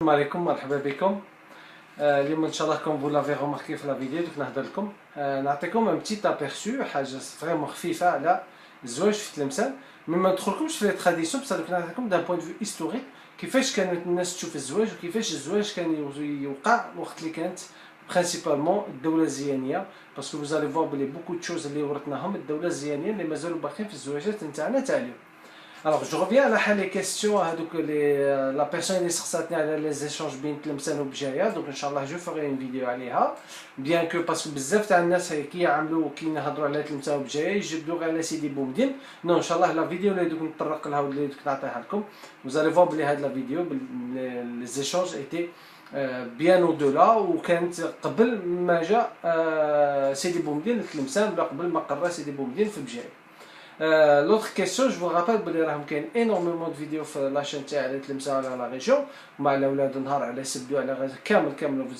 السلام عليكم مرحبا بكم. اليوم ان شاء الله كوم فو لافي روماركي في لا فيديو دوك نهضر لكم نعطيكم ان بتيت ابيرسو حاجه فريمون خفيفه على الزواج في تلمسان. مي ما ندخلكمش في لي تراديسيون بصح دوك نعطيكم دان بوين فيو هيستوريك كيفاش كانت الناس تشوف الزواج وكيفاش الزواج كان يوقع وقت اللي كانت برينسيبالمون الدوله الزيانيه. باسكو فوزالي فوا بلي بوكو دو شوز اللي ورثناهم الدوله الزيانيه اللي مازالوا باقيين في الزواجات نتاعنا تاع اليوم. Alors, je reviens à la question, donc la personne est sur les échanges بين تلمسان وبجايه. Donc, Inch'Allah, je ferai une vidéo عليها. Bien que, parce que بزاف تاع الناس كي يعملوا كي نهضروا على تلمسان وبجايه يجبدوا غير على سيدي بومدين. Non, Inch'Allah, la vidéo اللي دوك نطرق لها واللي دوك نعطيها لكم. Vous allez voir بلي هاد la vidéo, les échanges étaient bien au-delà وكانت قبل ما جاء سيدي بومدين لتلمسان ولا قبل ما قرر سيدي بومدين في بجايه. L'autre question, je vous rappelle qu'il y a énormément de vidéos sur la chaîne de la région. Vous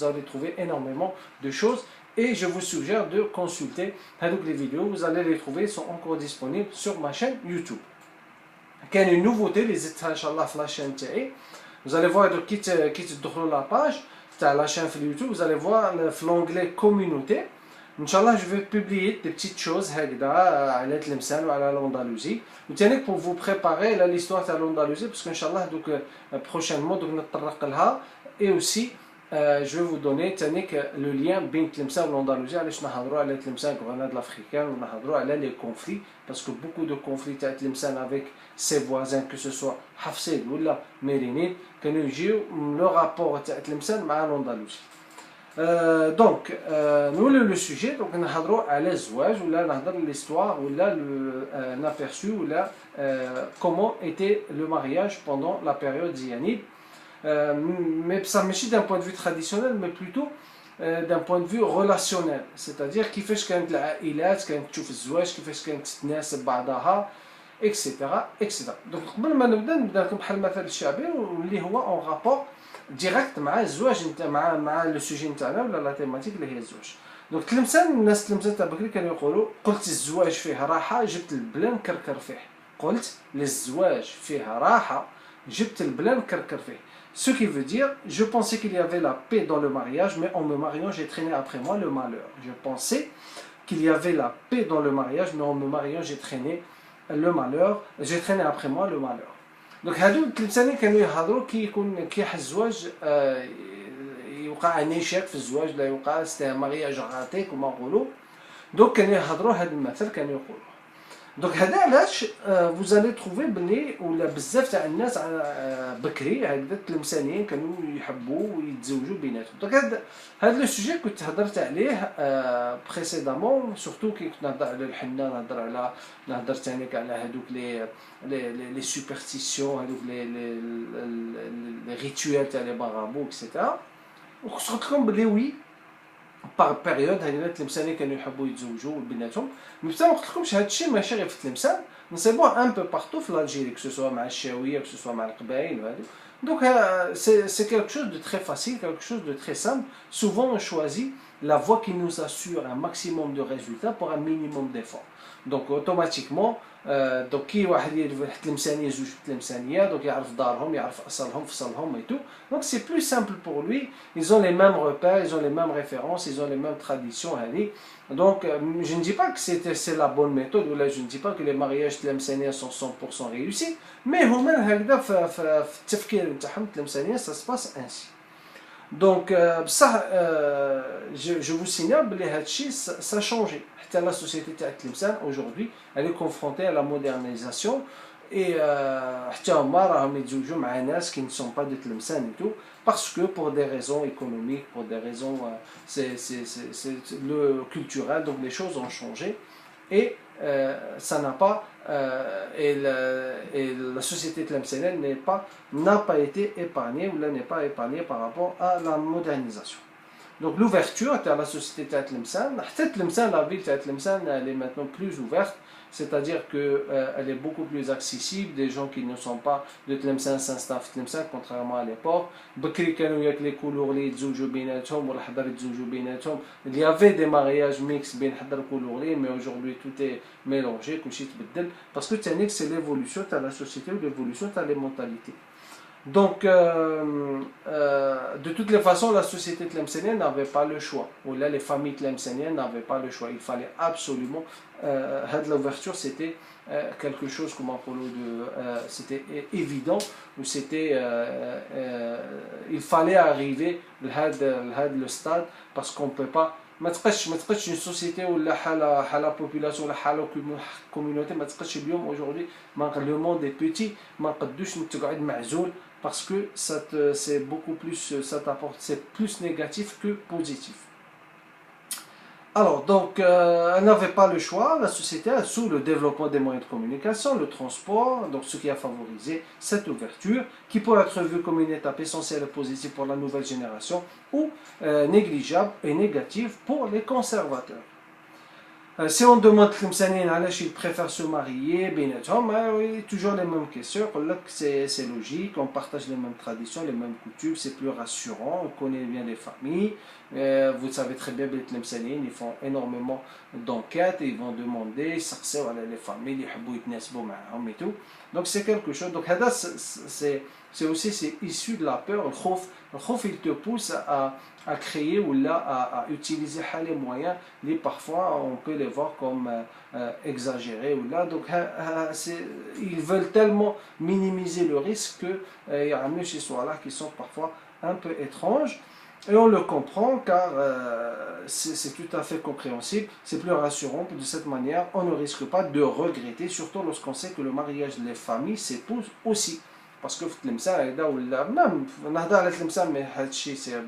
allez trouver énormément de choses et je vous suggère de consulter les vidéos. Vous allez les trouver, sont encore disponibles sur ma chaîne YouTube. Il y a une nouveauté, les Inch'Allah sur la chaîne. Vous allez voir quitte la page de la chaîne YouTube, vous allez voir l'onglet communauté. Inch'Allah, je vais publier des petites choses à l'Etlemsan ou à l'Andalousie. Pour vous préparer l'histoire de l'Andalousie, parce qu'Inch'Allah, prochainement, et aussi, je vais vous donner le lien entre Tlemcen et l'Andalousie. Nous allons parler de Tlemcen, Grenade africaine, nous allons parler des conflits, parce que beaucoup de conflits à Tlemcen avec ses voisins, que ce soit Hafsid ou Mérinid, que nous avons le rapport à Tlemcen et l'Andalousie. Donc, nous le sujet, donc on a à l'azouage ou là l'histoire ou là un aperçu ou là comment était le mariage pendant la période ziyannide, mais ça m'échit d'un point de vue traditionnel, mais plutôt d'un point de vue relationnel, c'est-à-dire كيفاش كانت العائلات كانت تشوف الزواج كيفاش كانت تتناسب بعضها etc. etc. Donc قبل ما نبدا لكم بحال المثل الشعبي واللي هو en rapport ديريكت مع الزواج مع لو سوجي نتاعنا ولا لا تيماتيك اللي هي الزواج. دونك تلمسان الناس تلمسان تاع بكري كانوا يقولوا قلت الزواج فيه راحه جبت البلا نكركر فيه. قلت للزواج فيه راحه جبت البلا نكركر فيه. Ce qui veut dire, je pensais qu'il y avait la paix dans le mariage, mais en me mariant, j'ai traîné après moi le malheur. Je pensais qu'il y avait la paix dans le mariage, mais en me mariant, j'ai traîné le malheur. J'ai traîné après moi le malheur. دونك هادو التلمسانين كانوا يهضروا كي يكون كيح الزواج يوقع نيشاك في الزواج لا يوقع سي مارياج غاتي كما نقولوا. دونك كانوا يهضروا هذا المثل كانوا يقولوا. دونك هذا علاش فوزالي تروفي بلي ولا بزاف تاع الناس بكري هكذا التلمسانيين كانوا يحبوا ويتزوجوا بيناتهم. دونك هذا لو سوجي كنت هضرت عليه بريسيدامون سورتو كي كنت نهضر على الحنه نهضر ثاني على هذوك لي سوبرستيسيون هذوك لي ريتوال تاع لي بارابو اكسيتيرا. وقلت لكم بلي وي باغ بيريود هذه التلمسانين كانوا يحبوا يتزوجوا بيناتهم. مي بصح ما قلت لكمش هذا الشيء ماشي غير في تلمسان نصيبوه ان بو بارتو في الجيري كو سوا مع الشاويه كو سوا مع القبائل وهذو. Donc c'est quelque chose de très facile, quelque chose de très simple. Souvent on choisit la voie qui nous assure un maximum de résultats pour un minimum d'efforts. Donc automatiquement donc كي واحد يدير تلمسانيه زوج تلمسانيه دونك يعرف دارهم يعرف اصلهم فصلهم et tout. Donc c'est plus simple pour lui, ils ont les mêmes repères, ils ont les mêmes références, ils ont les mêmes traditions هذه. Donc je ne dis pas que c'est la bonne méthode ou là je ne dis pas que les mariages تلمسانيه sont 100% réussis, mais هما هكذا في التفكير نتاعهم تلمسانيه ça se passe ainsi. Donc بصح je vous signale بلي هذا الشيء ça changé. حتى la société تاع تلمسان aujourd'hui elle est confrontée à la modernisation et حتى هما راهم يتزوجوا مع ناس qui ne sont pas de تلمسان et tout parce que pour des raisons économiques, pour des raisons c'est le culturel, donc les choses ont changé et ça n'a pas et la société tlemcenienne n'a pas été épargnée ou n'est pas épargnée par rapport à la modernisation. Donc l'ouverture à la société de Tlemcen, la ville de Tlemcen, elle est maintenant plus ouverte, c'est-à-dire qu'elle est beaucoup plus accessible, des gens qui ne sont pas de Tlemcen s'installent à Tlemcen, contrairement à l'époque. Il y avait des mariages mixtes, mais aujourd'hui tout est mélangé, parce que c'est l'évolution de la société ou l'évolution de les mentalités. Donc de toutes les façons, la société tlemcenienne n'avait pas le choix. Ou là, les familles tlemceniennes n'avaient pas le choix. Il fallait absolument. L'ouverture, c'était quelque chose, comment on c'était évident, ou c'était. Il fallait arriver le stade, parce qu'on ne peut pas. ما تقدش une société ولا حالة population ولا حالة communauté ما تقدش اليوم aujourd'hui le monde est petit ما نقدوش تقعد معزول parce que c'est beaucoup plus ça t'apporte c'est plus négatif que positif. Alors, donc, elle n'avait pas le choix, la société a sous le développement des moyens de communication, le transport, donc ce qui a favorisé cette ouverture, qui pourrait être vue comme une étape essentielle et positive pour la nouvelle génération, ou négligeable et négative pour les conservateurs. Si on demande ils préfèrent se marier, toujours les mêmes questions, c'est logique, on partage les mêmes traditions, les mêmes coutumes, c'est plus rassurant, on connaît bien les familles, vous savez très bien, ils font énormément d'enquêtes, ils vont demander, les familles, et tout. Donc c'est quelque chose, donc c'est aussi issu de la peur, le khouf il te pousse à créer ou là à utiliser les moyens, les parfois on peut les voir comme exagérés ou là, donc ils veulent tellement minimiser le risque que il y a des histoires là qui sont parfois un peu étranges. Et on le comprend car c'est tout à fait compréhensible, c'est plus rassurant, de cette manière on ne risque pas de regretter, surtout lorsqu'on sait que le mariage des familles s'épouse aussi. Parce que même c'est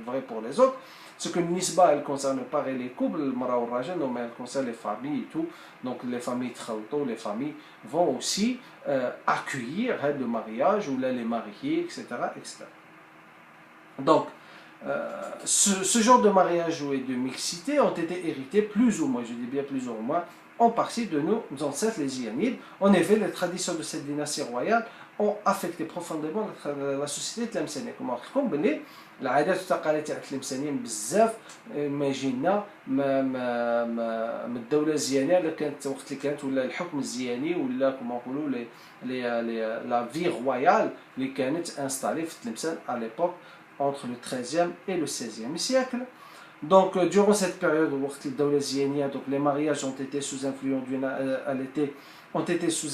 vrai pour les autres, ce que Nisba elle concerne pas les couples, mais elle concerne les familles et tout. Donc les familles les familles vont aussi accueillir le mariage ou là les mariés, etc. etc. Donc, ce genre de mariage et de mixité ont été hérités plus ou moins, je dis bien plus ou moins, en partie de nos ancêtres les Ianides. En effet, les traditions de cette dynastie royale ont affecté profondément la société tlemcenienne. Comme on dit, العادات والتقاليد تاع التلمسانيين بزاف ما جينا من الدوله الزيانيه اللي كانت وقت اللي كانت ولا الحكم الزياني ولا كما نقولوا لا في رويال اللي كانت انستالي في تلمسان à l'époque entre le 13e et le 16e siècle. Donc, durant cette période, donc, les mariages ont été sous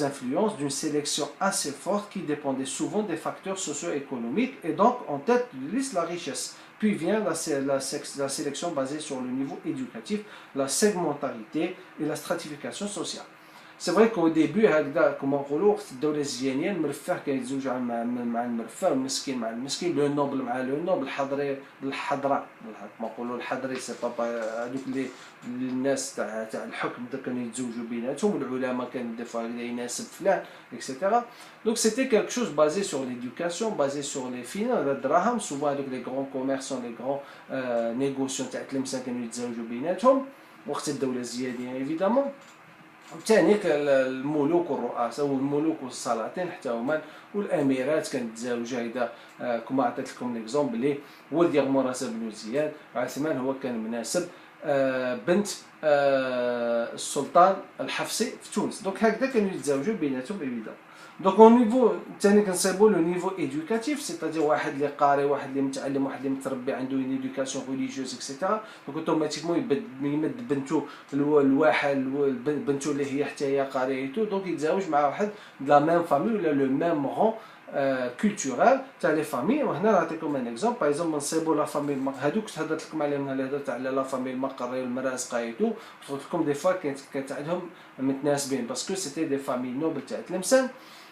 influence d'une sélection assez forte qui dépendait souvent des facteurs socio-économiques et donc en tête de liste la richesse. Puis vient la sélection basée sur le niveau éducatif, la segmentarité et la stratification sociale. C'est vrai qu'au début كما نقولوا وقت الدوله الزيانيه المرفه كان يتزوج مع المرفه والمسكين مع المسكين لو نوبل مع لو نوبل الحضره كما نقولوا الحضري سي بابا هذوك اللي الناس تاع الحكم كانوا يتزوجوا بيناتهم والعلماء كانوا ديفوا يناسب فلان etc. Donc c'était quelque chose basé sur l'éducation, basé sur les finances, الدراهم souvent avec les grands commerçants, les grands négociants تاع تلمسان كانوا يتزوجوا بيناتهم وقت الدوله الزيانيه évidemment. ثاني الملوك والرؤساء والملوك والسلاطين حتى هما والاميرات كانت تزاوج هيدا كما عطيت لكم ليكزومبل اللي ولد يغمرس بن زياد عثمان هو كان مناسب بنت السلطان الحفصي في تونس. دونك هكذا كانوا يتزاوجوا بيناتهم évidemment. Donc au niveau ثاني كنصيبوا لو نيفو éducatif, c'est-à-dire واحد اللي قاري واحد اللي متعلم واحد اللي متربي عنده une éducation religieuse etc. donc automatiquement يمد بنته الواحد بنته اللي هي حتى هي قاريه تو دونك يتزاوج مع واحد de la même famille ولا le même rang culturel تاع لي فامي. وهنا نعطيكم ان اكزومبل باغ اكزومبل نصيبوا لا فامي هذوك هضرت لكم عليهم اللي هضرت على لا فامي المقريه والمرازقه ايتو قلت لكم دي فوا كانت عندهم متناسبين باسكو سيتي دي فامي نوبل تاع تلمسان.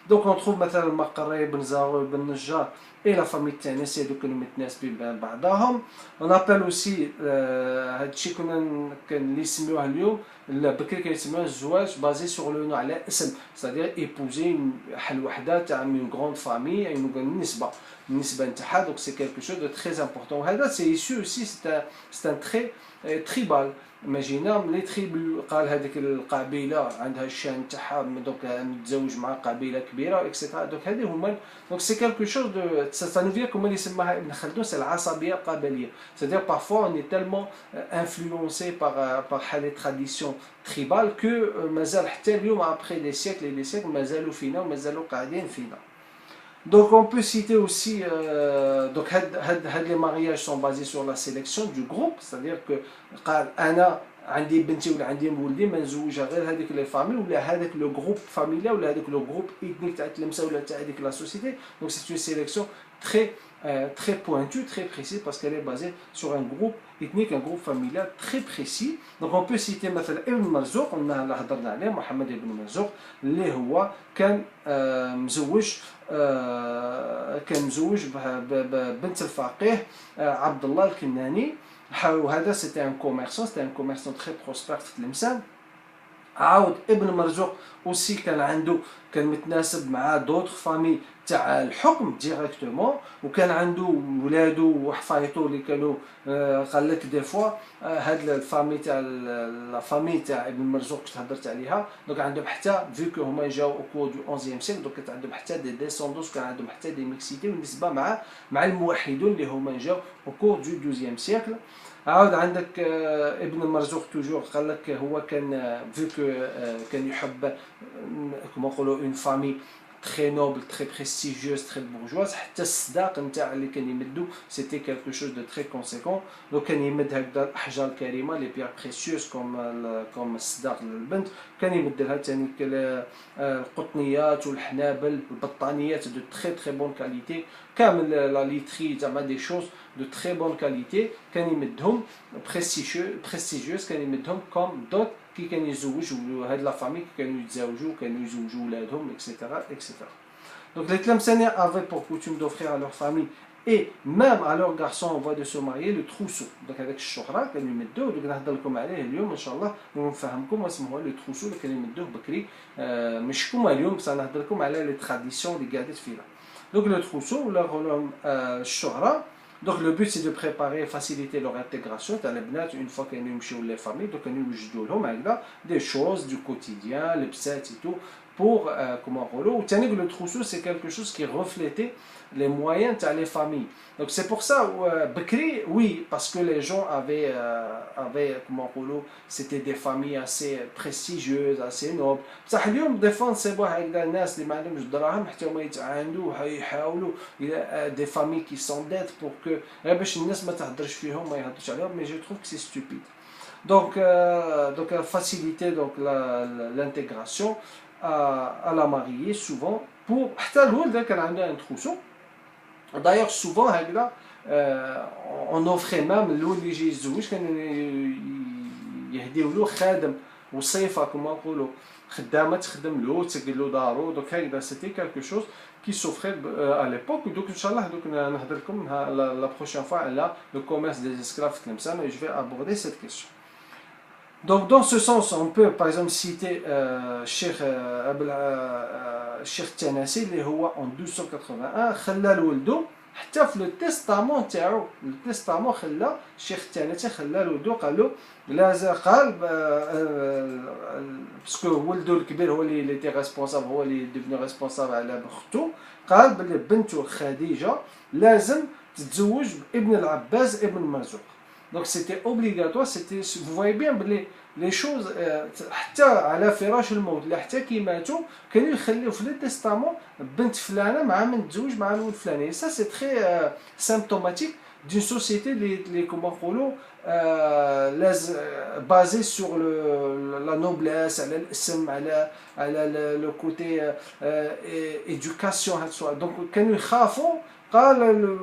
Donc on trouve مثلا المقري بن زاروي بن نجار et la famille التانسية هذوك كانوا متناسبين بين بعضهم. On appelle aussi هادشي كان اللي يسميوه اليوم بكري كانوا يسميوه الزواج بازي سور لو نو على اسم c'est-à-dire épouser حل وحده تاع une grande famille النسبة نتاعها. donc c'est quelque chose de très important. وهذا c'est issu aussi c'est un trait tribal. Imaginons les tribus قال هذيك القبيله عندها الشان تاعها دونك متزوج مع قبيله كبيره اكسترا. دونك هذه هما دونك سي كالكو شوز دو سانوفيا كما اللي يسماها ابن خلدون سي العصبيه القبليه. c'est-à-dire parfois on est tellement influencé par les traditions tribales que مازال حتى اليوم après des siècles et des siècles مازالوا فينا ومازالوا قاعدين فينا. Donc on peut citer aussi, donc les mariages sont basés sur la sélection du groupe, c'est-à-dire que قال أنا عندي بنتي ولا عندي مولدي ما نزوجها غير هذيك لي فامي ولا هذاك لو جروب فاميليا ولا هذاك لو جروب إثنيك تاع تلمسه ولا تاع هذيك لا سوسيتي. Donc c'est une sélection très pointue, très précise parce qu'elle est basée sur un groupe ethnique, un groupe familial très précis. Donc on peut citer مثلا ابن مرزوق قلنا اللي هضرنا عليه محمد بن مرزوق اللي هو كان مزوج ببنت الفقيه عبد الله الكناني. وهذا سيتي ان كوميرسون تري بروسبير في تلمسان. عاود ابن مرزوق اوسي كان متناسب مع دوطخ فامي تاع الحكم ديريكتومون وكان عنده ولادو وحفايطو اللي كانوا قال لك دي فوا هاد الفامي تاع لا فامي تاع ابن مرزوق كنت هضرت عليها. دونك عندهم حتى فيكو هما جاو او كور دو 11 سيكل دونك كانت عندهم حتى دي ديسوندوس كان عندهم حتى دي ميكسيتي بالنسبه مع الموحدون اللي هما جاو او كور دو 12 سيكل. عاود عندك ابن مرزوق توجور قال لك هو كان فيكو كان يحب كما نقولوا اون فامي très noble, très prestigieuse, très bourgeoise. حتى الصداق نتاع اللي كان يمدو c'était quelque chose de très conséquent. donc كان يمد هكذا الاحجار الكريمه لي بيير بريسيوس كوم الصداق للبنت. كان يمد لها ثاني القطنيات والحنابل البطانيات دو très très bonne qualité كامل لا ليتري زعما دي شوز دو très bonne qualité كان يمدهم بريستيجيوس كان يمدهم كوم دوت كي كانوا يتزوجوا هاد لا فامي كي كانوا يتزوجوا كانوا يزوجوا ولادهم اكسيتيرا اكسيتيرا. دونك les Tlemceniens avaient pour coutume d'offrir à leur famille et même à leurs garçons en voie de se marier le trousseau. دونك هذاك الشهره كانوا يمدوه. دوك نهضر لكم عليه اليوم ان شاء الله ونفهمكم واسمه هو لو trousseau اللي كانوا يمدوه بكري مش كما اليوم بصح نهضر لكم على لي تراديسيون اللي قاعدين فيها. دونك لو trousseau ولا نقولوا الشهره. Donc le but c'est de préparer et faciliter leur intégration dans les بنات une fois qu'ils يمشيو les familles. donc كانوا يوجدوا لهم هكذا des choses du quotidien لبسات et tout pour comment نقولوا. وثاني le trousseau c'est quelque chose qui reflétait les moyens تاع les familles. donc c'est pour ça بكري oui parce que les gens avaient comment نقولوا c'était des familles assez prestigieuses assez nobles. بصح اليوم دي فوا نصيبوا هكذا الناس اللي ما عندهمش دراهم حتى هما يتعاندوا يحاولوا des familles qui s'endettent pour que غير باش الناس ما تهضرش فيهم ما يهضرش عليهم. mais je trouve que c'est stupide. donc faciliter donc l'intégration à la mariée souvent pour حتى الولد كان عنده un trousseau. d'ailleurs souvent هكذا on offrait même الولد اللي يجي يتزوج كانوا يهديو له خادم وصيفه كما نقولوا خدامه تخدم له تسقي له دارو. donc هكذا c'était quelque chose qui s'offrait à l'époque. donc inchallah donc نهضر لكم la prochaine fois على le commerce des esclaves في تلمسان et je vais aborder cette question. Donc dans ce sens on peut par exemple citer Cheikh Tianassi اللي هو en 1281 خلى لولدو حتى في لو تيستامون تاعو التيستامون خلى الشيخ التانيتي خلى لولدو قال له لازم قال باسكو ولدو الكبير هو اللي تي ريسبونسابل هو اللي ديفني ريسبونسابل على بختو. قال بلي بنته خديجه لازم تتزوج بابن العباس ابن مرزوق. donc c'était obligatoire. c'était vous voyez bien بلي لي شوز حتى على فراش الموت لا حتى كي ماتوا كانوا يخليو في لي تيستامون بنت فلانه مع من تزوج مع الولد فلاني. ça c'est très symptomatique d'une société les comment نقولوا basée sur la noblesse على الاسم على le côté éducation هاد الصوالح. donc كانوا يخافوا. قال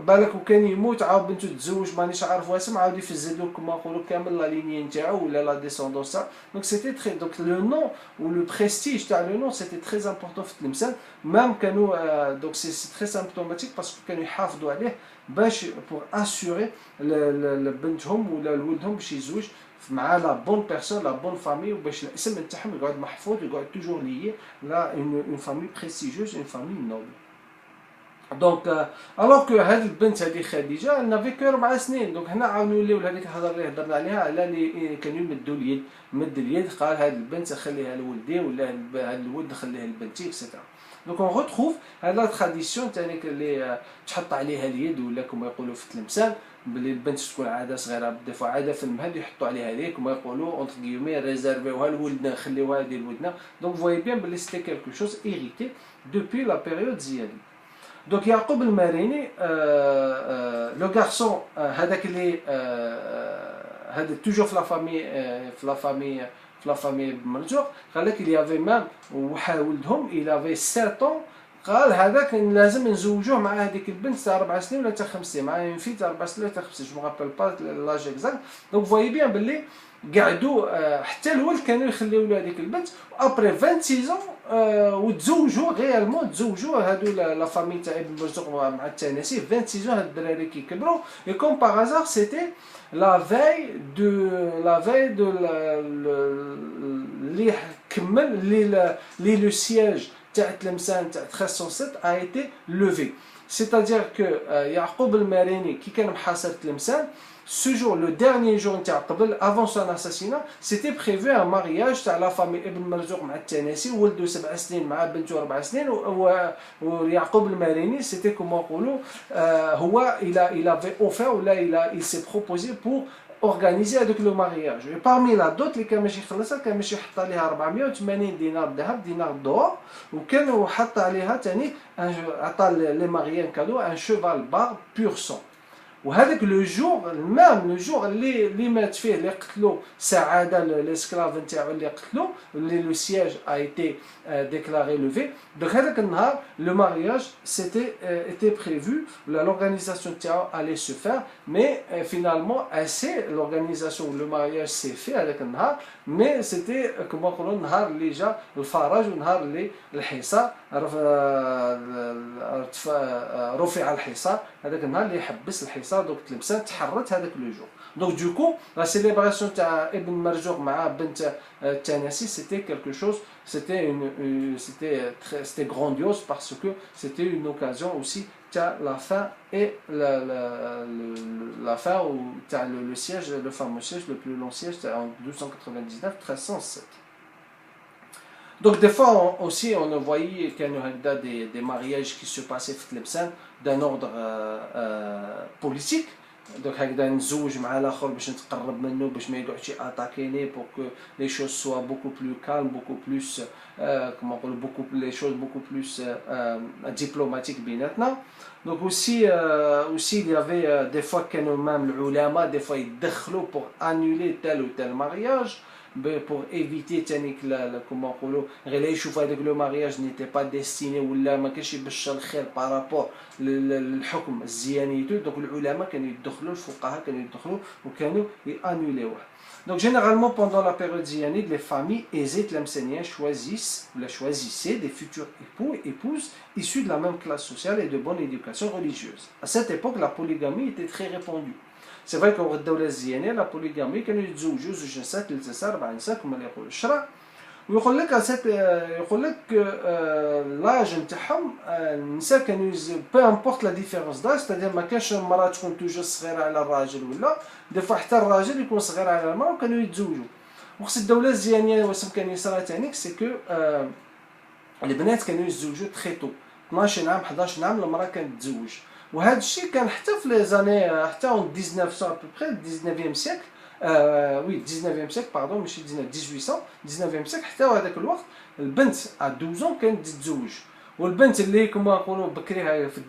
بالك وكان يموت عاود بنته تزوج مانيش عارف واسم عاود يفزد له كما نقولوا كامل لا ليني نتاعو ولا لا ديسوندونس. دونك سيتي تري دونك لو نون و لو بريستيج تاع لو نون سيتي تري امبورطون في تلمسان. مام كانوا دونك سي تري سيمبتوماتيك باسكو كانوا يحافظوا عليه باش بور اسوري بنتهم ولا ولدهم باش يزوج مع لا بون بيرسون لا بون فامي وباش الاسم نتاعهم يقعد محفوظ يقعد توجور ليي لا اون فامي بريستيجيوز اون فامي نوبل. دونك الوغ كو هاد البنت هادي خديجه نافي كو 4 سنين. دونك هنا عاود نوليو لهاديك الهضره اللي هضرنا عليها على اللي كانوا يمدوا اليد مد اليد. قال هاد البنت خليها لولدي ولا هاد الولد خليها لبنتي اكسيتيرا. دونك اون روتروف هاد لا تراديسيون تاعك اللي تحط عليها اليد ولا كما يقولوا في تلمسان بلي البنت تكون عاده صغيره دي فوا عاده في المهد يحطوا عليها هذيك كما يقولوا اونتر غيومي ريزيرفيوها لولدنا خليوها ديال ولدنا. دونك فوي بيان بلي سيتي كالكو شوز هيريتي دوبي لا بيريود زيادي. دونك يعقوب الماريني لو غارسون هذاك اللي هذا توجور في لا فامي مرزوق قال لك اللي افي مام وولدهم الى افي 7 ans قال هذاك لازم نزوجوه مع هذيك البنت تاع 4 سنين ولا تاع 5 سنين مع اون في تاع 4 سنين ولا تاع 5 سنين جو مابيل با لاج اكزاكت دونك فوايي بيان باللي قعدوا حتى الولد كانوا يخليو له هذيك البنت ابري 26 وتزوجوا غيالمون تزوجوا هادو لا فامي تاع ابن مرزوق مع التناسي 26 هاد الدراري كي كبروا اي كوم باغ هازار سيتي لا فاي دو اللي كمل اللي لو سياج تاع تلمسان تاع 1307 a été levé. C'est-à-dire que يعقوب الماريني كي كان محاصر تلمسان ce jour, le dernier jour avant son assassinat, c'était prévu un mariage تاع la famille ابن مرزوق مع التناسي ولدو 7 سنين مع بنته 4 سنين ويعقوب الماريني c'était comment نقولوا هو il avait offert ولا il s'est proposé pour organiser avec le mariage. Et parmi la dot اللي كان ماشي يخلصها كان ماشي يحط عليها 480 دينار ذهب دينار دور وكان حط عليها ثاني عطى لي ماريان كادو ان شوفال بار بور سون وهذاك لو جور مام لو جور اللي مات فيه اللي قتلو سعاده لاسكلاف نتاعو اللي قتلو اللي لو سياج ا ايتي déclaré levé donc هذاك النهار le mariage était prévu l'organisation تاعو allait se faire mais finalement l'organisation le mariage s'est fait هذاك النهار mais c'était كما نقولوا النهار اللي جا الفرج والنهار اللي الحصار رفع الحصار هذاك النهار اللي حبس الحصار دونك تلمسان تحرت هذاك لو جور دونك دوكو لا سيليبراسيون تاع ابن مرزوق مع بنت التناسي سيتي كالكو شوز c'était grandiose parce que c'était une occasion aussi تاع la fin et la fin تاع le siège le fameux siège le plus long siège en 1299 1307. Donc des fois aussi on voyait qu'il y a des mariages qui se passaient في تلمسان d'un ordre politique. Donc هكذا نزوج مع الاخر باش نتقرب منه باش ما يقعدش ياتاكيني pour que les choses soient beaucoup plus calmes beaucoup plus comment on dit beaucoup les choses beaucoup plus diplomatiques بيناتنا. Donc aussi il y avait des fois كانوا même العلماء des fois يدخلوا pour annuler tel ou tel mariage pour éviter تانيك كما نقولوا غير يشوف هذاك لو مارياج نيتي با ديستيني ولا ما كانش يبشر الخير بارابور للحكم الزيانيتو دونك العلماء كانوا يدخلوا الفقهاء كانوا يدخلوا وكانوا يانوليوه. Donc généralement pendant la période ziyanide les familles aisées tlemceniennes choisissaient des futurs époux et épouses issus de la même classe sociale et de bonne éducation religieuse. À cette époque la polygamie était très répandue. C'est vrai qu'au الدولة الزيانية la polygamie كانوا يتزوجوا زوج نساء ثلاث نساء اربع نساء كما يقول الشرع ويقول لك يقول لك لاج نتاعهم النساء كانوا بو امبورط لا ديفيرونس داج ستادير ما كانش المراه تكون توجور صغيره على الراجل ولا دي فوا حتى الراجل يكون صغير على المراه وكانوا يتزوجوا. وخص الدولة الزيانية واسم كان يصرا تانيك سي كو البنات كانوا يتزوجوا تري تو 12 عام 11 عام المراه كانت تتزوج وهذا الشيء كان حتى في لي زاني حتى 1900 ابري 19e سيكل وي 19e سيكل باردون ماشي 1800 19e سيكل حتى هذاك الوقت البنت ا 12 كانت تتزوج والبنت اللي كما نقولوا بكريها في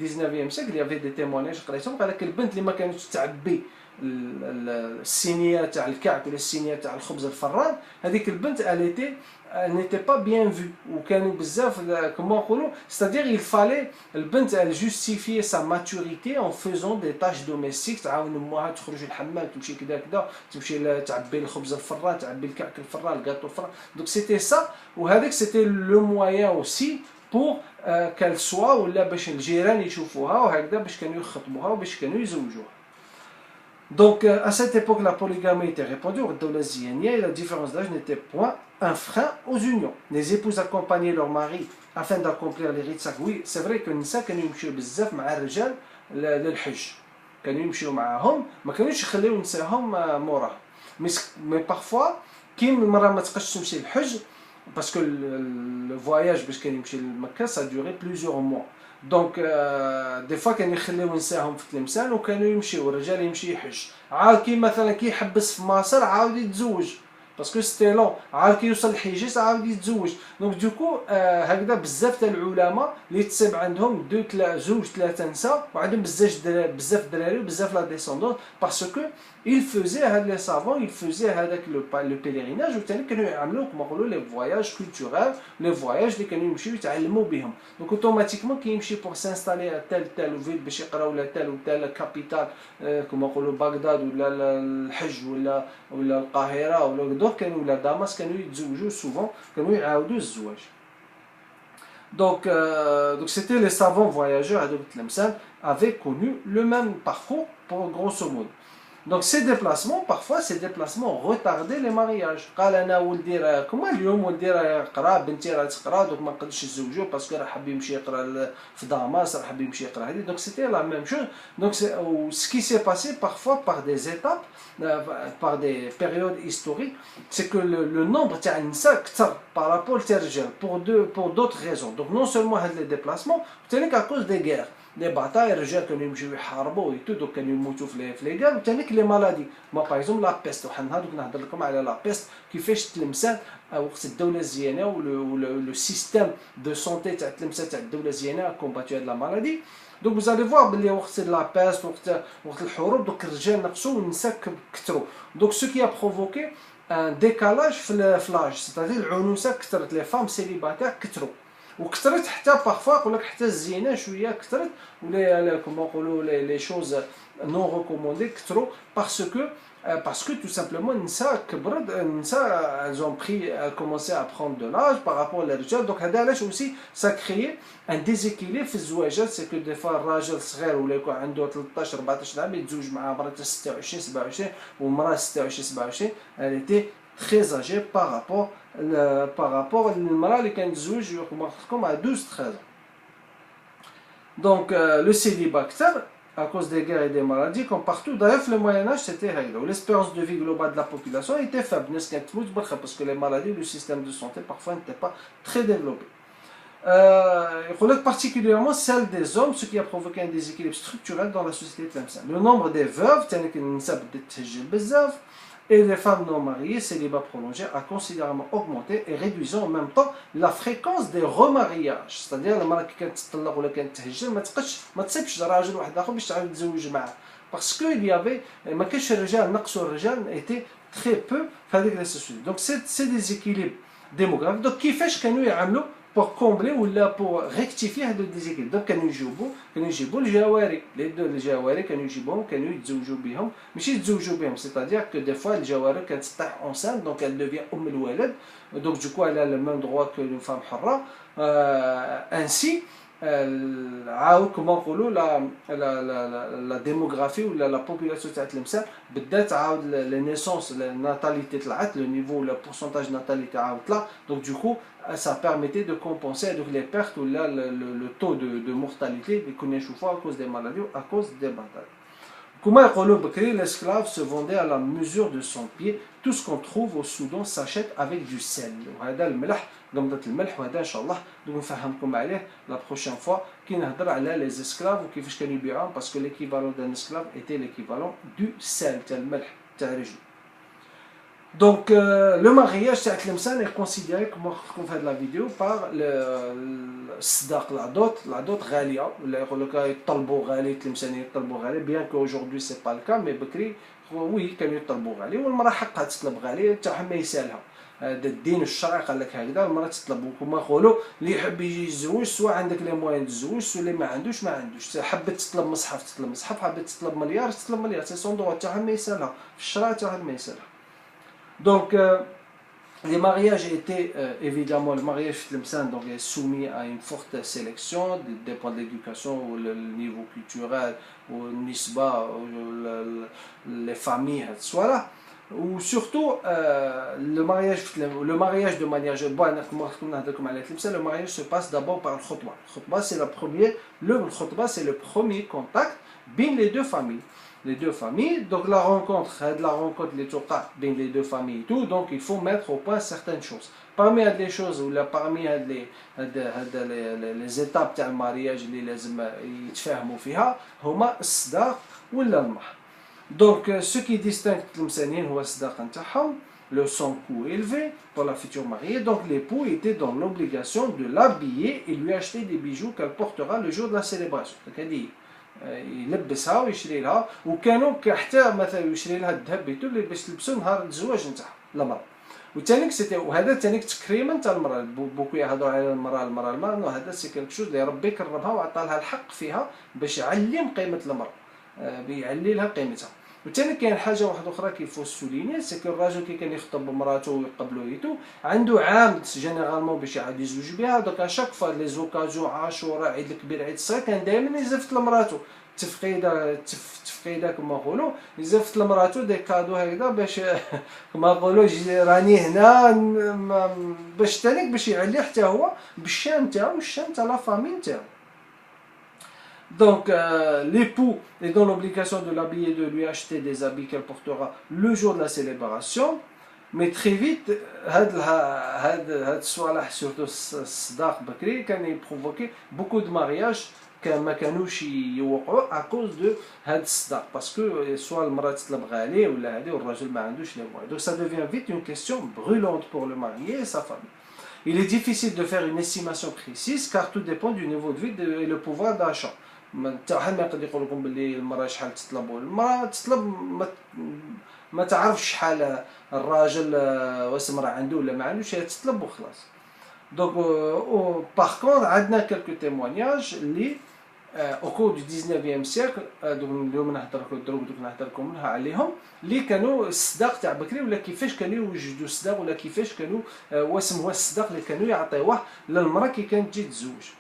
19e سيكل يافي دي تيموناج قريتهم قال لك البنت اللي ما كانتش تعبي السينيه تاع الكعك ولا السينيه تاع الخبز الفران هذيك البنت اليتي n'était pas bien vue وكانوا بزاف كما نقولوا c'est-à-dire il fallait البنت elle justifier sa maturité en faisant des tâches domestiques تعاون امها تخرج الحمام تمشي كذا كذا تمشي تعبي الخبز الفران تعبي الكعك الفران الكاطو الفران donc c'était ça وهذاك c'était le moyen aussi pour qu'elle soit ولا باش الجيران يشوفوها وهكذا باش كانوا يخطبوها وباش كانوا يزوجوها. Donc à cette époque la polygamie était répandue au الدولة الزيانية et la différence d'âge n'était point un frein aux unions. Les épouses accompagnaient leur mari afin d'accomplir les rites sacrés. Oui, c'est vrai que النساء كانوا يمشيو بزاف مع الرجال للحج. كانوا يمشيو معاهم ما كانوش يخليو نساهم موراهم. Mais parfois كي المرأة ما تقدش تمشي للحج parce que le voyage باش كان يمشي لمكة ça durait plusieurs mois. دونك دي فوا كانوا يخليو نساهم في تلمسان وكانوا يمشيو الرجال يمشي يحج عاود كي مثلا كي يحبس في مصر عاود يتزوج باسكو ستي لون عاد كي يوصل الحجاز عاود يتزوج. دونك دوكو هكذا بزاف تاع العلماء اللي تصيب عندهم زوج ثلاثه نساء وعندهم بزاف دراري وبزاف لا ديسوندون باسكو il faisait هاد لي سافون il faisait هذاك لو بيليريناج وثاني كانوا يعملوا كما نقولوا لي فواياج كولتورال لي فواياج اللي كانوا يمشيو يتعلموا بهم. دونك اوتوماتيكمون كيمشي بور سانستالي تال فيل باش يقرا ولا تال كابيتال كما نقولوا بغداد ولا الحج ولا القاهره ولا دوك كانوا ولا داماس كانوا يتزوجوا سوفون كانوا يعاودوا الزواج. Donc c'était les savants voyageurs هذوك التلمسان avaient connu le même parcours pour grosso modo. Donc ces déplacements, parfois ces déplacements retardaient les mariages. قال انا ولدي راه كما اليوم ولدي راه يقرا بنتي راه تقرا دوك ما نقدرش نزوجو باسكو راه حاب يمشي يقرا في داماس راه حاب يمشي يقرا هذه. Donc c'était la même chose. Donc ce qui s'est passé parfois par des étapes par des périodes historiques, c'est que le nombre تاع النساء كثر par rapport تاع الرجال pour d'autres raisons. Donc non seulement هاد les déplacements, mais à cause des guerres. لي باتاي الرجال كانوا يمشيو يحاربوا ويتو دوك كانوا يموتوا في لي غار وثاني لي مالادي ما باغ اكزومبل لا بيست وحنا دوك نهضر لكم على لا بيست كيفاش التلمسان وقت الدوله الزيانه ولو سيستيم دو سونتي تاع التلمسان تاع الدوله الزيانه كومباتيو هاد لا مالادي. دونك بزالي فواغ بلي وقت لا بيست وقت الحروب دوك الرجال نقصوا والنساء كثروا. دونك سو كي ا بروفوكي ان ديكالاج في لاج سيتادير العنوسه كثرت لي فام سيليباتير كثروا وكثرت حتى بارفوا يقول لك حتى الزينه شويه كثرت ولا كما نقولوا لي شوز نون ريكوموندي كثروا parce que tout simplement النساء كبرت النساء elles ont pris commencé à prendre de l'âge par rapport للرجال. دونك هذا علاش aussi ça crée un déséquilibre في الزواجات. سي كو دي فوا الراجل صغير ولا يكون عنده 13 14 عام يتزوج مع مراه 26 27 ومراه 26 27 elle était très âgée par rapport للمراه اللي كانت تزوج كما à 12 13 ans. Donc le célibat كثر à cause des guerres et des maladies comme partout. D'ailleurs le Moyen-Âge c'était réglé. L'espérance de vie globale de la population était faible parce que les maladies, le système de santé parfois n'était pas très développé. Particulièrement celle des hommes, ce qui a provoqué un déséquilibre structurel dans la société tlemcen. Le nombre des veuves, et les femmes non mariées, célibat prolongé, a considérablement augmenté et réduisant en même temps la fréquence des remariages. C'est-à-dire المرأة كي كانت تطلق ولا كانت تهجر ما تصيبش راجل واحد اخر باش تعاود تزوج معاه. Parce que il y avait ما كانش الرجال نقصوا الرجال était très peu في هذيك لا سوسيتي. Donc c'est des équilibres démographiques. Donc كيفاش كانوا يعملوا pour combler ولا pour rectifier هذا الديزيكيليبر. دونك كانوا يجيبوا الجواري الجواري كانوا يجيبوهم كانوا يتزوجوا بهم ماشي يتزوجوا بهم سيتادير كو دي فوا الجواري كانت تطيح اونسان دونك elle devient ام الولد دونك دوكو elle a le même droit que une femme حره ainsi عاود كما نقولوا لا ديموغرافي ولا لا بوبولاسيون تاع تلمسان بدات عاود لي نيسونس الناتاليتي طلعت لو نيفو لا بورسونتاج ناتاليتي عاود طلع دونك دوكو ça permettait de compenser donc les pertes ou là le taux de mortalité qu'on échoue à cause des maladies ou à cause des batailles. Comment يقولوا بكري l'esclave se vendait à la mesure de son pied. Tout ce qu'on trouve au Soudan s'achète avec du sel. وهذا الملح قمضة الملح وهذا ان شاء الله دوك نفهمكم عليه la prochaine fois كي نهضر على les esclaves وكيفاش كانوا يبيعوهم parce que l'équivalent d'un esclave était l'équivalent du sel تاع الملح تاع الرجل. Donc le mariage تاع التلمسان est considéré comme في هذه la vidéo par الصداق la dot غاليه ولا يقول لك يطلبوا غالي التلمسان يطلبوا غالي bien que aujourd'hui c'est pas le cas mais بكري وي كانوا يطلبوا غالي والمراه حقها تطلب غالي حتى ما يسالها. هذا الدين الشرعي قال لك هكذا المراه تطلب وكما نقولوا اللي يحب يجي يتزوج سواء عندك لي موين تزوج سواء اللي ما عندوش حبت تطلب مصحف تطلب مصحف حبت تطلب مليار تطلب مليار سي سون دروا حتى ما يسالها في الشرع حتى ما يسالها. Donc, les mariages étaient évidemment, le mariage tlemcen donc est soumis à une forte sélection, dépend de l'éducation ou le niveau culturel ou nisba ou les familles, soit là. Ou surtout le mariage de manière générale, le mariage se passe d'abord par le khutbah. Le khutbah c'est le premier contact bien les deux familles. Les deux familles, donc la rencontre les toqa bien les deux familles et tout, donc il faut mettre au point certaines choses. Parmi les choses ou parmi les étapes du mariage اللي لازم يتفاهموا فيها هما الصداق ولا المهر. Donc ce qui distingue التلمسانيين هو الصداق نتاعهم son coût élevé pour la future mariée, donc l'époux était dans l'obligation de l'habiller et lui acheter des bijoux qu'elle portera le jour de la célébration. يلبسها ويشري لها وكانوا حتى مثلا يشري لها الذهب بيتو اللي باش تلبسو نهار الزواج نتاعها المرأة. وثاني سيتي وهذا ثاني تكريما تاع المرأة بوكو يهضروا على المرأة هذا سي كلك شوز اللي ربي كرمها وعطى لها الحق فيها باش يعلم قيمة المرأة بيعلي لها قيمتها. وثاني كاين حاجه واحده اخرى كيف السوليني سي كو الراجل كي كان يخطب بمراته ويقبلو يتو عنده عام جينيرالمون باش يعاد يزوج بها. دوك اشاك فوا لي زوكازيون عاشوراء عيد الكبير عيد الصغير كان دائما يزفت لمراته تفقيده كما نقولوا يزفت لمراته دي كادو هكذا باش كما نقولوا راني هنا باش تانيك باش يعلي حتى هو بالشان تاعو والشان تاع لا فامي نتاعو. Donc, l'époux est dans l'obligation de l'habiller et de lui acheter des habits qu'elle portera le jour de la célébration. Mais très vite, surtout الصداق بكري كان provoquer beaucoup de mariages ما كانوش يوقعوا à cause de هذا الصداق parce que soit المرأة تطلب غالي ولا هذه والرجل ما عندوش les moyens. Donc ça devient vite une question brûlante pour le marié et sa famille. Il est difficile de faire une estimation précise car tout dépend du niveau de vie et le pouvoir d'achat. حتى واحد ما يقدر يقول لكم باللي المراه شحال تطلب والمراه تطلب ما تعرفش شحال الراجل واش المراه عنده ولا ما عندوش هي تطلب وخلاص. دونك باغ كونط عندنا كلكو تيموانياج اللي او كور دو 19 سيكل اليوم نهضر لكم منها عليهم اللي كانوا الصداق تاع بكري ولا كيفاش كانوا يوجدوا الصداق ولا كيفاش كانوا واسم هو الصداق اللي كانوا يعطيوه للمراه كي كانت تجي تزوج.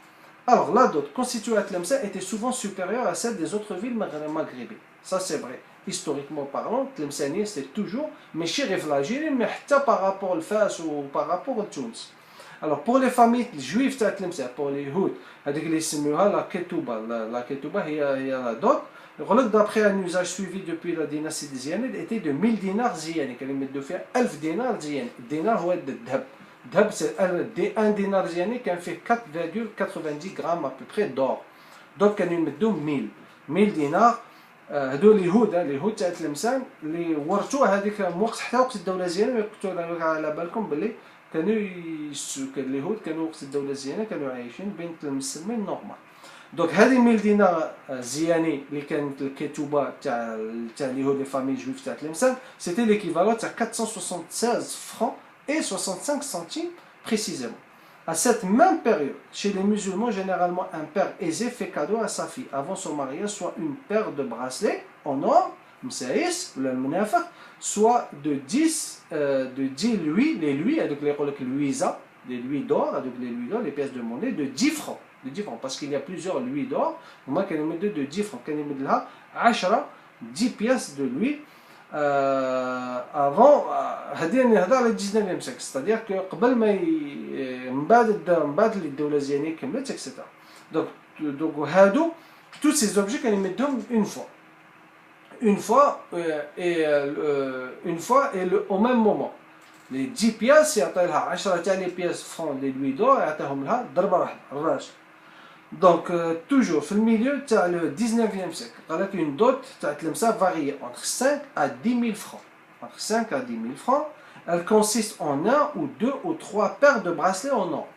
Alors la dot constituée à Tlemcen était souvent supérieure à celle des autres villes maghrébines. Ça c'est vrai. Historiquement parlant, Tlemcen c'est toujours mais chez l'Algérie, mais par rapport au Fas ou par rapport au Tunis. Alors pour les familles juives de Tlemcen, pour les Houds, avec les Simuha, la Ketouba, il y a la dot. D'après un usage suivi depuis la dynastie des Zianides, était de 1000 dinars ziyanis. Quand ils mettent de faire 1000 dinars ziyanis. Dinar ou de dhab. Dhab, c'est un dinar ziani qui fait 4,90 grammes à peu près d'or. Donc, quand ils mettent 1000 dinars, هذول اليهود تاع تلمسان اللي ورثوها هذيك وقت حتى وقت الدوله الزيانه. كنتو على بالكم باللي كانوا اليهود كانوا وقت الدوله الزيانه كانوا عايشين بين المسلمين نورمال. دونك هذه 1000 دينار زياني اللي كانت الكتوبه تاع اليهود لي فامي جويف تاع تلمسان سيتي ليكيفالون تاع 476 فرانcs et 65 centimes précisément. À cette même période, chez les musulmans, généralement, un père aisé fait cadeau à sa fille avant son mariage, soit une paire de bracelets en or, soit de 10 louis, les louis, avec les louis d'or, avec les pièces de monnaie, de 10 francs. Parce qu'il y a plusieurs louis d'or. Moi, quand il de 10 francs, quand il met de là, 10 pièces de louis. Avant هذه نهضر على 19 سيكل c'est-à-dire que قبل ما من بعد اللي الدوله الزيانيه كملت etc. donc هادو tous ces objets كانوا يمدهم une fois et au même moment les 10 pièces يعطي لها 10 تاع لي بياس فرون لي لوي دور يعطيهم لها ضربه واحده الراجل. Donc, toujours, dans le milieu du 19e siècle, avec une dot ça varie entre 5 à 10 000 francs. Entre 5 à 10 000 francs, elle consiste en 1 ou 2 ou 3 paires de bracelets en or.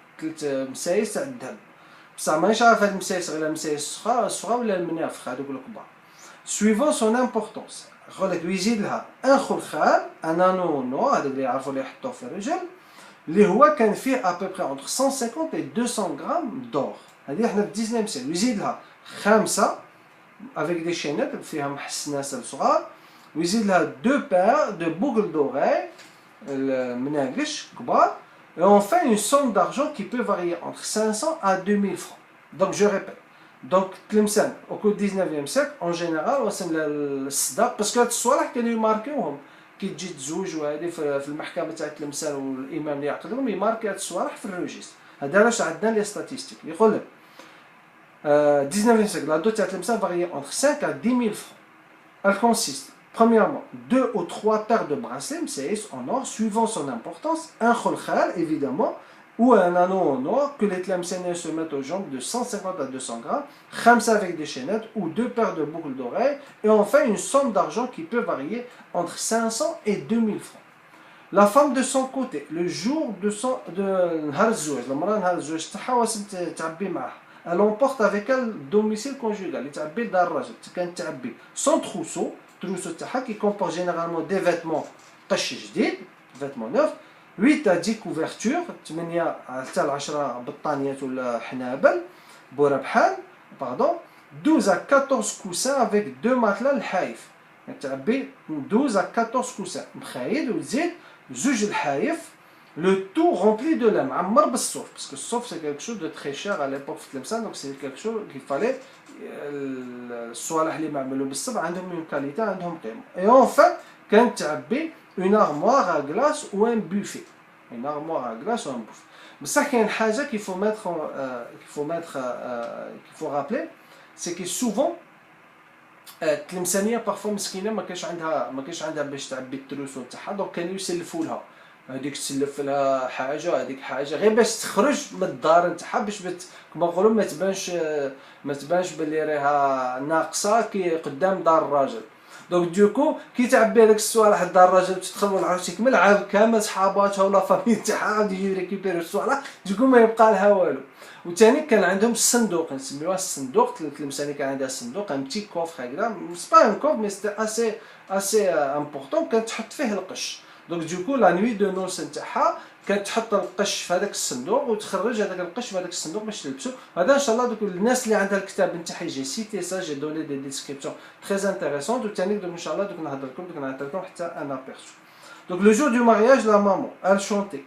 Suivant son importance, un khulkhal, un anneau noir, qui fait à peu près entre 150 et 200 grammes d'or. هذه احنا في 19 سنة ويزيد لها 5 avec des chaînettes فيها محسنات صغار ويزيد لها 2 paires de boucles d'oreilles المناقش كبار et enfin une somme d'argent qui peut varier entre 500 à 2000 francs. Donc je répète, donc تلمسان au cours du 19e siècle en général وصل للصداق باسكو هاد الصوالح كانوا يماركيوهم كي تجي تزوج وهذه في المحكمة تاع تلمسان والإمام اللي يعقدهم يماركي هاد الصوالح في الروجيست. هذا علاش عندنا لي ستاتيستيك يقول لك 19e siècle, la dot à varie entre 5 à 10 000 francs. Elle consiste, premièrement, 2 ou 3 paires de bracelets MCS en or, suivant son importance, un khulkhal, évidemment, ou un anneau en or, que les tlemcéniens se mettent aux jambes de 150 à 200 grammes, khamsa avec des chaînettes, ou 2 paires de boucles d'oreilles, et enfin une somme d'argent qui peut varier entre 500 et 2000 francs. La femme de son côté, le jour de نهار الزواج المرأة نهار الزواج تاعها واسم تعبي معها. Elle emporte avec elle le domicile conjugal اللي تعبي لدار الراجل كانت تعبي son trousseau تاعها qui comporte généralement des vêtements قش جديد vêtements neufs 8 à 10 couvertures 8 حتى ل 10 بطانيات ولا حنابل بورا بحال pardon 12 à 14 coussins avec 2 matelas الحايف تعبي 12 à 14 coussins مخايد وتزيد زوج الحايف le tout rempli de laine معمر بالصوف parce que الصوف c'est quelque chose de très cher à l'époque في Tlemcen donc c'est quelque chose qu'il fallait الصوالح اللي معملوا بالصبع عندهم une qualité عندهم قيمة et enfin كانت تعبي une armoire à glace ou un buffet une armoire à glace ou un buffet بصح كاين حاجة qu'il faut rappeler c'est que souvent التلمسانيه بارفو مسكينه ما كاينش عندها باش تعبي التروسو تاعها دونك كانوا يسلفوا لها هذيك تسلف لها حاجه هذيك حاجه غير باش تخرج من الدار نتاعها باش كما نقولوا ما تبانش باللي راها ناقصه كي قدام دار الراجل دونك دوكو كي تعبي هذاك الصوالح دار الراجل تدخل والعروس يكمل عاد كامل صحاباتها ولا فامي تاعها غادي يجيو ريكيبيري الصوالح دوكو ما يبقى لها والو وثاني كان عندهم الصندوق نسميوها الصندوق التلمساني كان عندها الصندوق ان بتي كوفر هكذا سي با ان كوفر مي سيتي اسي امبورطون كانت تحط فيه القش دونك دوكو لا نوي دو نوس نتاعها كانت تحط القش في هذاك الصندوق وتخرج هذاك القش في هذاك الصندوق باش تلبسو هذا ان شاء الله دوك الناس اللي عندها الكتاب نتاعي جي سيتي سا جي دوني دي ديسكريبسيون تري انتريسونت وثاني دوك ان شاء الله دوك نهضر لكم حتى انا بيرسو دونك لو جور دو مارياج لا مامون elle chantait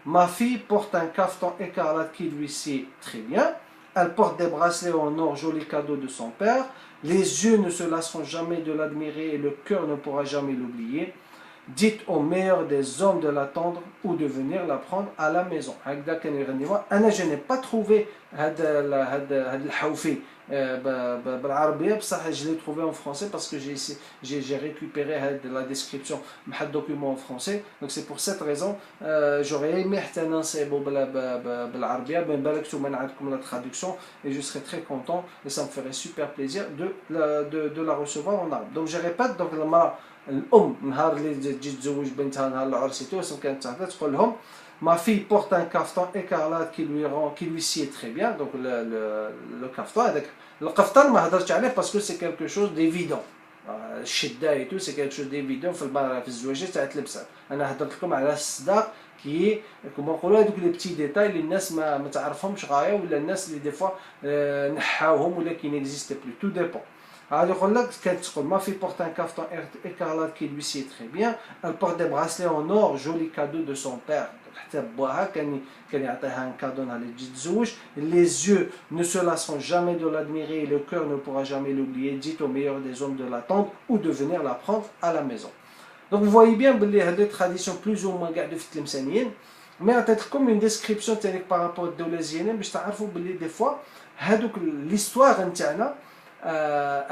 ma fille porte un caftan écarlate qui lui sied très bien. Elle porte des bracelets en or, joli cadeau de son père. Les yeux ne se lasseront jamais de l'admirer et le cœur ne pourra jamais l'oublier. Dites au meilleur des hommes de l'attendre ou de venir la prendre à la maison. Je n'ai pas trouvé بالعربية بصح je l'ai trouvé en français parce que j'ai récupéré la description مع document en français donc c'est pour cette raison j'aurais aimé حتى ننصبو بالعربية بين بالك نتوما عندكم la traduction et je serais très content et ça me ferait super plaisir de la recevoir en arabe donc je répète donc المرأة الأم نهار اللي تجي تزوج بنتها نهار العرس كانت تقول لهم ma fille porte un caftan écarlate qui lui sied très bien donc le caftan le caftan ما هضرتش عليه parce que c'est quelque chose d'évident الشدة et tout c'est quelque chose d'évident في الزواجات تاع تلبسها انا هضرت لكم على الصداق كي كما نقولوا هذوك لي بتي ديتاي اللي الناس ما تعرفهمش غايه ولا الناس اللي دي فوا نحاوهم ولا كي نيكزيست بلو تو ديبون عاد يقول لك كانت تقول ما في porte un caftan écarlate qui lui sied très bien elle porte des bracelets en or joli cadeau de son père حتى بواها كان يعطيها ان كادو نهار اللي تجي تزوج les yeux ne se lasseront jamais de l'admirer et le cœur ne pourra jamais l'oublier dites au meilleur des hommes de l'attendre ou de venir la prendre à la maison donc vous voyez bien بلي هاد لي traditions plus ou moins قاعدين في التلمسانيين مي عطيت لكم une description تاعك بارابور الدولازيين باش تعرفوا بلي دي فوا هادوك ليستوار نتاعنا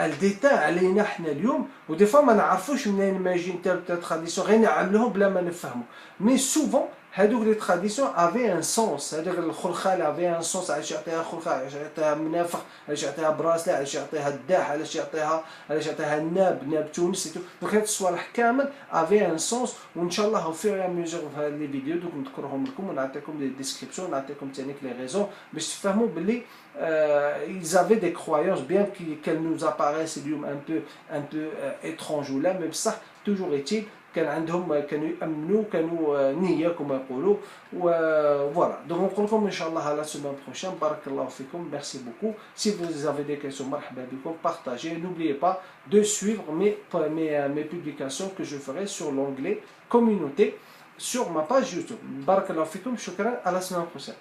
الديتا علينا حنا اليوم ودي فوا ما نعرفوش منين ما يجي نتا التراديسيون غير نعملوهم بلا ما نفهموا مي سوفون هادوك لي تراديسيون افي ان سونس هذاك الخلخال افي ان سونس علاش يعطيها خلخال علاش يعطيها منافخ علاش يعطيها براسلي علاش يعطيها الداح علاش يعطيها ناب تونس دونك هاد الصوالح كامل افي ان سونس وان شاء الله في يا ميجر في هاد لي فيديو دوك نذكرهم لكم ونعطيكم لي ديسكريبسيون ونعطيكم ثاني لي ريزون باش تفهموا بلي ils avaient des croyances bien qu'elles nous apparaissent un peu étranges ou là mais ça toujours est-il كان عندهم كانوا يأمنوا كانوا نية كما يقولوا voilà donc نقول لكم ان شاء الله la semaine prochaine بارك الله فيكم merci beaucoup si vous avez des questions مرحبا بكم partagez n'oubliez pas de suivre mes publications que je ferai sur l'onglet communauté sur ma page YouTube بارك الله فيكم شكرا à la semaine prochaine